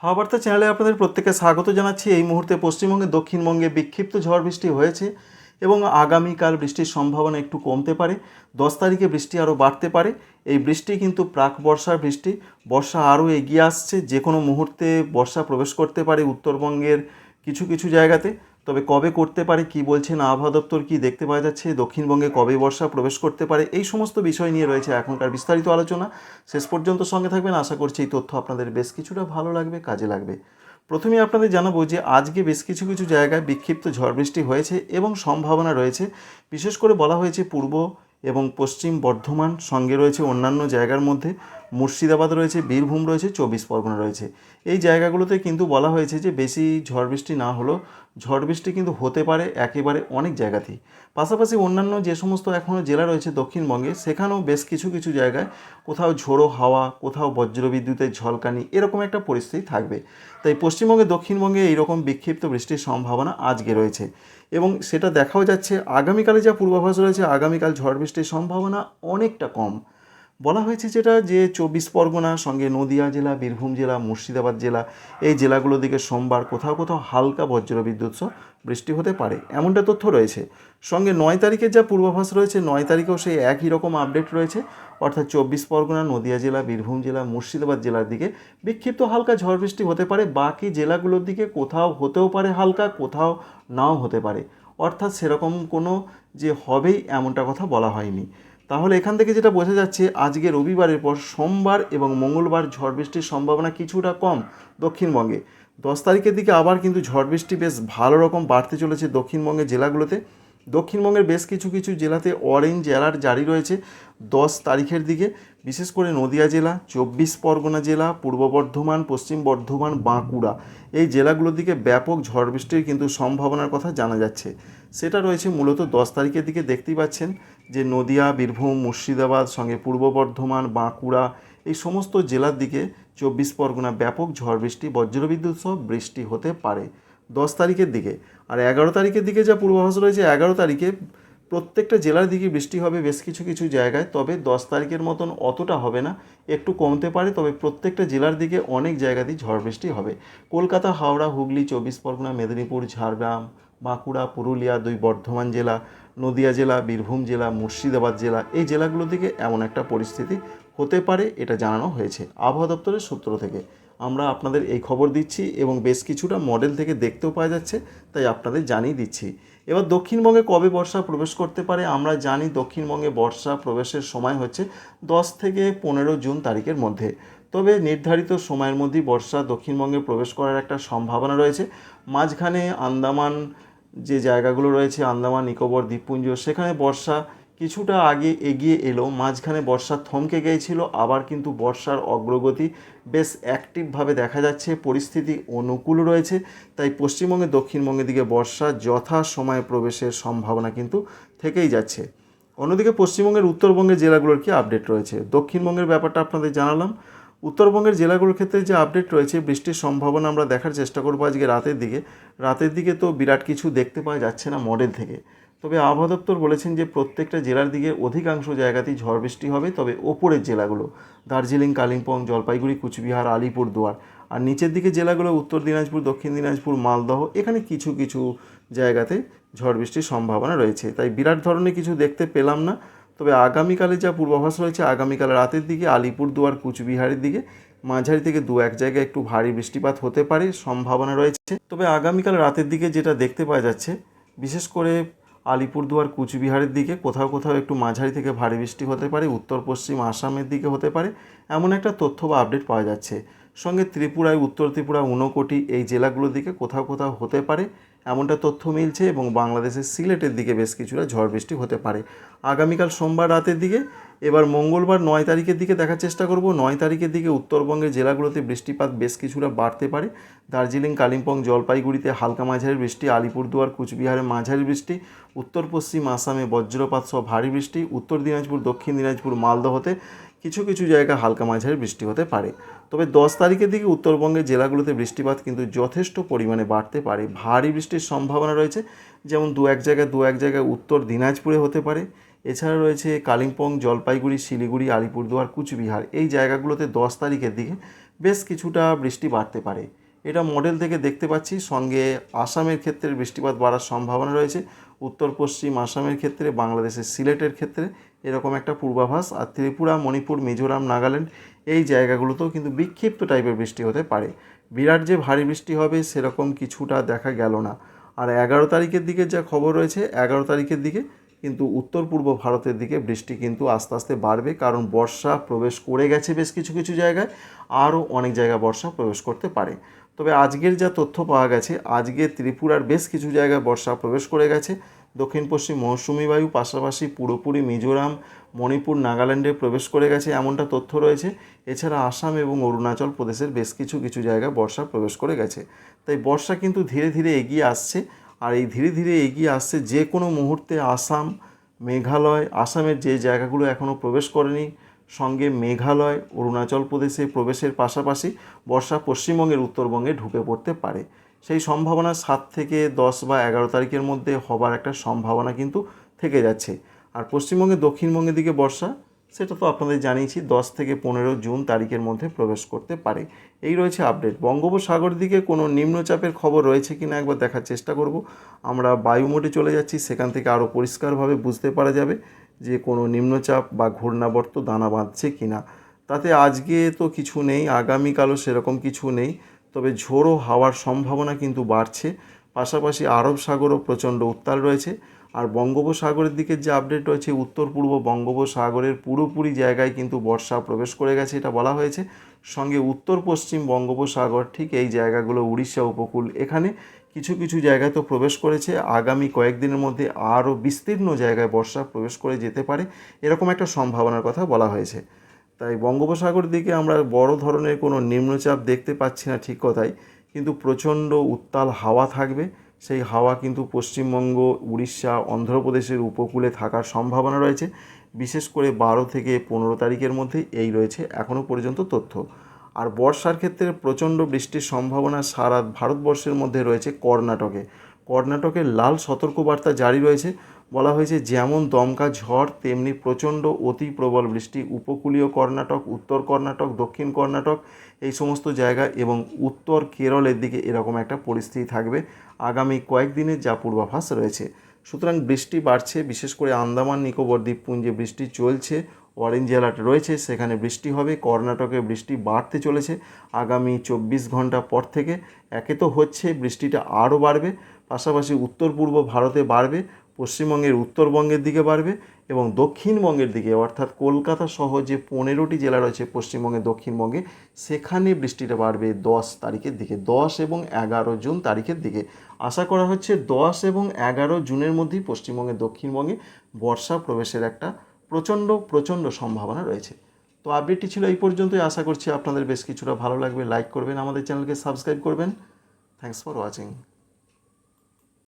হাওয়া বার্তা চ্যানেলে আপনাদের প্রত্যেককে স্বাগত জানাচ্ছি। এই মুহূর্তে পশ্চিমবঙ্গে দক্ষিণবঙ্গে বিক্ষিপ্ত ঝড় বৃষ্টি হয়েছে এবং আগামীকাল বৃষ্টির সম্ভাবনা একটু কমতে পারে। 10 তারিখে বৃষ্টি আরও বাড়তে পারে। এই বৃষ্টি কিন্তু প্রাক বর্ষার বৃষ্টি। বর্ষা আরও এগিয়ে আসছে, যে কোনো মুহূর্তে বর্ষা প্রবেশ করতে পারে উত্তরবঙ্গের কিছু কিছু জায়গাতে। তবে কবে করতে পারে, কি বলছেন আবহাওয়া দপ্তর, কি দেখতে পাওয়া যাচ্ছে, দক্ষিণবঙ্গে কবে বর্ষা প্রবেশ করতে পারে, এই সমস্ত বিষয় নিয়ে রয়েছে এখনকার বিস্তারিত আলোচনা। শেষ পর্যন্ত সঙ্গে থাকবেন, আশা করছি এই তথ্য আপনাদের বেশ কিছুটা ভালো লাগবে, কাজে লাগবে। প্রথমেই আপনাদের জানাবো যে আজকে বেশ কিছু কিছু জায়গায় বিক্ষিপ্ত ঝড় বৃষ্টি হয়েছে এবং সম্ভাবনা রয়েছে। বিশেষ করে বলা হয়েছে পূর্ব এবং পশ্চিম বর্ধমান, সঙ্গে রয়েছে অন্যান্য জায়গার মধ্যে মুর্শিদাবাদ রয়েছে, বীরভূম রয়েছে, 24 পরগনা রয়েছে। এই জায়গাগুলোতে কিন্তু বলা হয়েছে যে বেশি ঝড় বৃষ্টি না হলেও ঝড় বৃষ্টি কিন্তু হতে পারে একেবারে অনেক জায়গাতেই। পাশাপাশি অন্যান্য যে সমস্ত এখনও জেলা রয়েছে দক্ষিণবঙ্গে, সেখানেও বেশ কিছু কিছু জায়গায় কোথাও ঝোড়ো হাওয়া, কোথাও বজ্রবিদ্যুতের ঝলকানি, এরকম একটা পরিস্থিতি থাকবে। তাই পশ্চিমবঙ্গে দক্ষিণবঙ্গে এইরকম বিক্ষিপ্ত বৃষ্টির সম্ভাবনা আজকে রয়েছে এবং সেটা দেখাও যাচ্ছে। আগামীকালে যা পূর্বাভাস রয়েছে, আগামীকাল ঝড় বৃষ্টির সম্ভাবনা অনেকটা কম। বলা হয়েছে যেটা যে 24 পরগনা, সঙ্গে নদিয়া জেলা, বীরভূম জেলা, মুর্শিদাবাদ জেলা, এই জেলাগুলো দিকে সোমবার কোথাও কোথাও হালকা বজ্রবিদ্যুৎ সহ বৃষ্টি হতে পারে, এমনটা তথ্য রয়েছে। সঙ্গে 9 তারিখের যা পূর্বাভাস রয়েছে, 9 তারিখেও সেই একই রকম আপডেট রয়েছে, অর্থাৎ 24 পরগনা, নদিয়া জেলা, বীরভূম জেলা, মুর্শিদাবাদ জেলার দিকে বিক্ষিপ্ত হালকা ঝড় বৃষ্টি হতে পারে। বাকি জেলাগুলোর দিকে কোথাও হতেও পারে হালকা, কোথাও নাও হতে পারে, অর্থাৎ সেরকম কোনো যে হবেই এমনটা কথা বলা হয়নি। তাহলে এখান থেকে যেটা বোঝা যাচ্ছে, আজকে রবিবারের পর সোমবার এবং মঙ্গলবার ঝড় বৃষ্টির সম্ভাবনা কিছুটা কম দক্ষিণবঙ্গে। 10 তারিখের দিকে আবার কিন্তু ঝড় বৃষ্টি বেশ ভালো রকম বাড়তে চলেছে দক্ষিণবঙ্গের জেলাগুলোতে। দক্ষিণবঙ্গের বেশ কিছু কিছু জেলাতে অরেঞ্জ অ্যালার্ট জারি রয়েছে 10 তারিখের দিকে। বিশেষ করে নদিয়া জেলা, 24 পরগনা জেলা, পূর্ব বর্ধমান, পশ্চিম বর্ধমান, বাঁকুড়া, এই জেলাগুলোর দিকে ব্যাপক ঝড় বৃষ্টির কিন্তু সম্ভাবনার কথা জানা যাচ্ছে। সেটা রয়েছে মূলত 10 তারিখের দিকে। দেখতেই পাচ্ছেন যে নদিয়া, বীরভূম, মুর্শিদাবাদ, সঙ্গে পূর্ব বর্ধমান, বাঁকুড়া, এই সমস্ত জেলার দিকে 24 পরগনা ব্যাপক ঝড় বৃষ্টি, বজ্রবিদ্যুৎ সহ বৃষ্টি হতে পারে 10 তারিখের দিকে। আর 11 তারিখের দিকে যা পূর্বাভাস রয়েছে, 11 তারিখে প্রত্যেকটা জেলার দিকে বৃষ্টি হবে বেশ কিছু কিছু জায়গায়। তবে 10 তারিখের মতন অতটা হবে না, একটু কমতে পারে। তবে প্রত্যেকটা জেলার দিকে অনেক জায়গাতেই ঝড় বৃষ্টি হবে। কলকাতা, হাওড়া, হুগলি, 24 পরগনা, মেদিনীপুর, ঝাড়গ্রাম, বাঁকুড়া, পুরুলিয়া, 2 বর্ধমান জেলা, নদিয়া জেলা, বীরভূম জেলা, মুর্শিদাবাদ জেলা, এই জেলাগুলো দিকে এমন একটা পরিস্থিতি হতে পারে, এটা জানানো হয়েছে আবহাওয়া দপ্তরের সূত্র থেকে। আমরা আপনাদের এই খবর দিচ্ছি এবং বেশ কিছুটা মডেল থেকে দেখতেও পাওয়া যাচ্ছে, তাই আপনাদের জানিয়ে দিচ্ছি। এবার দক্ষিণবঙ্গে কবে বর্ষা প্রবেশ করতে পারে, আমরা জানি দক্ষিণবঙ্গে বর্ষা প্রবেশের সময় হচ্ছে 10 থেকে 15 জুন তারিখের মধ্যে। তবে নির্ধারিত সময়ের মধ্যেই বর্ষা দক্ষিণবঙ্গে প্রবেশ করার একটা সম্ভাবনা রয়েছে। মাঝখানে আন্দামান যে জায়গাগুলো রয়েছে, আন্দামান নিকোবর দ্বীপপুঞ্জ, সেখানে বর্ষা কিছুটা আগে এগিয়ে এলো, মাঝখানে বর্ষা থমকে গিয়েছিল, আবার কিন্তু বর্ষার অগ্রগতি বেশ অ্যাক্টিভভাবে দেখা যাচ্ছে, পরিস্থিতি অনুকূল রয়েছে। তাই পশ্চিমবঙ্গে দক্ষিণবঙ্গের দিকে বর্ষা যথা সময়ে প্রবেশের সম্ভাবনা কিন্তু থেকেই যাচ্ছে। অন্যদিকে পশ্চিমবঙ্গের উত্তরবঙ্গের জেলাগুলোর কি আপডেট রয়েছে, দক্ষিণবঙ্গের ব্যাপারটা আপনাদের জানালাম। উত্তরবঙ্গের জেলাগুলোর ক্ষেত্রে যে আপডেট রয়েছে, বৃষ্টির সম্ভাবনা আমরা দেখার চেষ্টা করবো আজকে রাতের দিকে। রাতের দিকে তো বিরাট কিছু দেখতে পাওয়া যাচ্ছে না মডেল থেকে। তবে আবহাওয়া দপ্তর বলেছেন যে প্রত্যেকটা জেলার দিকে অধিকাংশ জায়গাতেই ঝড় বৃষ্টি হবে। তবে ওপরের জেলাগুলো দার্জিলিং, কালিম্পং, জলপাইগুড়ি, কুচবিহার, আলিপুরদুয়ার, আর নিচের দিকে জেলাগুলো উত্তর দিনাজপুর, দক্ষিণ দিনাজপুর, মালদহ, এখানে কিছু কিছু জায়গাতে ঝড় বৃষ্টির সম্ভাবনা রয়েছে। তাই বিরাট ধরনের কিছু দেখতে পেলাম না। তবে আগামীকালে যা পূর্বাভাস রয়েছে, আগামীকাল রাতের দিকে আলিপুরদুয়ার, কুচবিহারের দিকে মাঝারি থেকে 2-1 জায়গায় একটু ভারী বৃষ্টিপাত হতে পারে, সম্ভাবনা রয়েছে। তবে আগামীকাল রাতের দিকে যেটা দেখতে পাওয়া যাচ্ছে, বিশেষ করে আলিপুরদুয়ার, কুচবিহারের দিকে কোথাও কোথাও একটু মাঝারি থেকে ভারী বৃষ্টি হতে পারে, উত্তর পশ্চিম আসামের দিকে হতে পারে, এমন একটা তথ্য বা আপডেট পাওয়া যাচ্ছে। সঙ্গে ত্রিপুরায়, উত্তর ত্রিপুরা, ঊনকোটি, এই জেলাগুলোর দিকে কোথাও কোথাও হতে পারে, এমনটা তথ্য মিলছে। এবং বাংলাদেশের সিলেটের দিকে বেশ কিছুটা ঝড় বৃষ্টি হতে পারে আগামীকাল সোমবার রাতের দিকে। এবার মঙ্গলবার 9 তারিখের দিকে দেখার চেষ্টা করব। 9 তারিখের দিকে উত্তরবঙ্গের জেলাগুলোতে বৃষ্টিপাত বেশ কিছুটা বাড়তে পারে। দার্জিলিং, কালিম্পং, জলপাইগুড়িতে হালকা মাঝারি বৃষ্টি, আলিপুরদুয়ার, কুচবিহারে মাঝারি বৃষ্টি, উত্তর পশ্চিম আসামে বজ্রপাত সহ ভারী বৃষ্টি, উত্তর দিনাজপুর, দক্ষিণ দিনাজপুর, মালদহতে কিছু কিছু জায়গায় হালকা মাঝারি বৃষ্টি হতে পারে। তবে 10 তারিখের দিকে উত্তরবঙ্গের জেলাগুলোতে বৃষ্টিপাত কিন্তু যথেষ্ট পরিমাণে বাড়তে পারে, ভারী বৃষ্টির সম্ভাবনা রয়েছে। যেমন 2-1 জায়গায় উত্তর দিনাজপুরে হতে পারে। এছাড়া রয়েছে কালিম্পং, জলপাইগুড়ি, শিলিগুড়ি, আলিপুরদুয়ার, কুচবিহার, এই জায়গাগুলোতে 10 তারিখের দিকে বেশ কিছুটা বৃষ্টি বাড়তে পারে। এটা মডেল থেকে দেখতে পাচ্ছি। সঙ্গে আসামের ক্ষেত্রে বৃষ্টিপাত বাড়ার সম্ভাবনা রয়েছে, উত্তর পশ্চিম আসামের ক্ষেত্রে, বাংলাদেশের সিলেটের ক্ষেত্রে এরকম একটা পূর্বাভাস। আর ত্রিপুরা, মণিপুর, মিজোরাম, নাগাল্যান্ড এই জায়গাগুলোতেও কিন্তু বিক্ষিপ্ত টাইপের বৃষ্টি হতে পারে। বিরাট যে ভারী বৃষ্টি হবে সেরকম কিছুটা দেখা গেল না। আর 11 তারিখের দিকে যা খবর রয়েছে, 11 তারিখের দিকে কিন্তু উত্তর পূর্ব ভারতের দিকে বৃষ্টি কিন্তু আস্তে আস্তে বাড়বে, কারণ বর্ষা প্রবেশ করে গেছে বেশ কিছু কিছু জায়গায়, আরও অনেক জায়গায় বর্ষা প্রবেশ করতে পারে। তবে আজকের যা তথ্য পাওয়া গেছে, আজকে ত্রিপুরার বেশ কিছু জায়গায় বর্ষা প্রবেশ করে গেছে। দক্ষিণ পশ্চিম মৌসুমি বায়ু পাশাপাশি পুরোপুরি মিজোরাম, মণিপুর, নাগাল্যান্ডে প্রবেশ করে গেছে এমনটা তথ্য রয়েছে। এছাড়া আসাম এবং অরুণাচল প্রদেশের বেশ কিছু কিছু জায়গায় বর্ষা প্রবেশ করে গেছে। তাই বর্ষা কিন্তু ধীরে ধীরে এগিয়ে আসছে। আর এই ধীরে ধীরে এগিয়ে আসছে, যে কোনো মুহূর্তে আসাম, মেঘালয়, আসামের যে জায়গাগুলো এখনও প্রবেশ করেনি, সঙ্গে মেঘালয়, অরুণাচল প্রদেশে প্রবেশের পাশাপাশি বর্ষা পশ্চিমবঙ্গের উত্তরবঙ্গে ঢুকে পড়তে পারে। সেই সম্ভাবনা 7 থেকে 10 বা 11 তারিখের মধ্যে হবার একটা সম্ভাবনা কিন্তু থেকে যাচ্ছে। আর পশ্চিমবঙ্গে দক্ষিণবঙ্গের দিকে বর্ষা, সেটা তো আপনাদের জানিয়েছি 10 থেকে 15 জুন তারিখের মধ্যে প্রবেশ করতে পারে। এই রয়েছে আপডেট। বঙ্গোপসাগরের দিকে কোনো নিম্নচাপের খবর রয়েছে কিনা একবার দেখার চেষ্টা করব। আমরা বায়ুমোডে চলে যাচ্ছি, সেখান থেকে আরও পরিষ্কারভাবে বুঝতে পারা যাবে যে কোনো নিম্নচাপ বা ঘূর্ণাবর্ত দানা বাঁধছে কিনা। তাতে আজকে তো কিছু নেই, আগামীকালও সেরকম কিছু নেই, তবে ঝোড়ো হাওয়ার সম্ভাবনা কিন্তু বাড়ছে। পাশাপাশি আরব সাগরও প্রচণ্ড উত্তাল রয়েছে। আর বঙ্গোপসাগরের দিকে যে আপডেট রয়েছে, উত্তর পূর্ব বঙ্গোপসাগরের পুরোপুরি জায়গায় কিন্তু বর্ষা প্রবেশ করে গেছে, এটা বলা হয়েছে। সঙ্গে উত্তর পশ্চিম বঙ্গোপসাগর, ঠিক এই জায়গাগুলো উড়িষ্যা উপকূল, এখানে কিছু কিছু জায়গায় তো প্রবেশ করেছে। আগামী কয়েকদিনের মধ্যে আরও বিস্তীর্ণ জায়গায় বর্ষা প্রবেশ করে যেতে পারে, এরকম একটা সম্ভাবনার কথা বলা হয়েছে। তাই বঙ্গোপসাগরের দিকে আমরা বড় ধরনের কোনো নিম্নচাপ দেখতে পাচ্ছি না ঠিক কথাই, কিন্তু প্রচণ্ড উত্তাল হাওয়া থাকবে। সেই হাওয়া কিন্তু পশ্চিমবঙ্গ, উড়িষ্যা, অন্ধ্রপ্রদেশের উপকূলে থাকার সম্ভাবনা রয়েছে। বিশেষ করে 12 থেকে 15 তারিখের মধ্যে এই রয়েছে এখনও পর্যন্ত তথ্য। আর বর্ষার ক্ষেত্রে প্রচণ্ড বৃষ্টির সম্ভাবনা সারা ভারতবর্ষের মধ্যে রয়েছে কর্ণাটকে। কর্ণাটকের লাল সতর্কবার্তা জারি রয়েছে। বলা হয়েছে যেমন দমকা ঝড় তেমনি প্রচণ্ড অতি প্রবল বৃষ্টি উপকূলীয় কর্ণাটক, উত্তর কর্ণাটক, দক্ষিণ কর্ণাটক এই সমস্ত জায়গা এবং উত্তর কেরলের দিকে এরকম একটা পরিস্থিতি থাকবে আগামী কয়েকদিনের যা পূর্বাভাস রয়েছে। সুতরাং বৃষ্টি বাড়ছে, বিশেষ করে আন্দামান নিকোবর দ্বীপপুঞ্জে বৃষ্টি চলছে, অরেঞ্জ অ্যালার্ট রয়েছে, সেখানে বৃষ্টি হবে। কর্ণাটকে বৃষ্টি বাড়তে চলেছে আগামী 24 ঘন্টা পর থেকে। একে তো হচ্ছে, বৃষ্টিটা আরও বাড়বে, পাশাপাশি উত্তর পূর্ব ভারতে বাড়বে, পশ্চিমবঙ্গের উত্তরবঙ্গের দিকে বাড়বে এবং দক্ষিণবঙ্গের দিকে অর্থাৎ কলকাতা সহ যে 15টি জেলা রয়েছে পশ্চিমবঙ্গে দক্ষিণবঙ্গে, সেখানে বৃষ্টিটা বাড়বে 10 তারিখের দিকে, 10 এবং 11 জুন তারিখের দিকে। আশা করা হচ্ছে 10 এবং 11 জুনের মধ্যেই পশ্চিমবঙ্গে দক্ষিণবঙ্গে বর্ষা প্রবেশের একটা প্রচণ্ড সম্ভাবনা রয়েছে। তো আপডেটটি ছিল এই পর্যন্তই। আশা করছি আপনাদের বেশ কিছুটা ভালো লাগবে। লাইক করবেন, আমাদের চ্যানেলকে সাবস্ক্রাইব করবেন। Thanks for watching.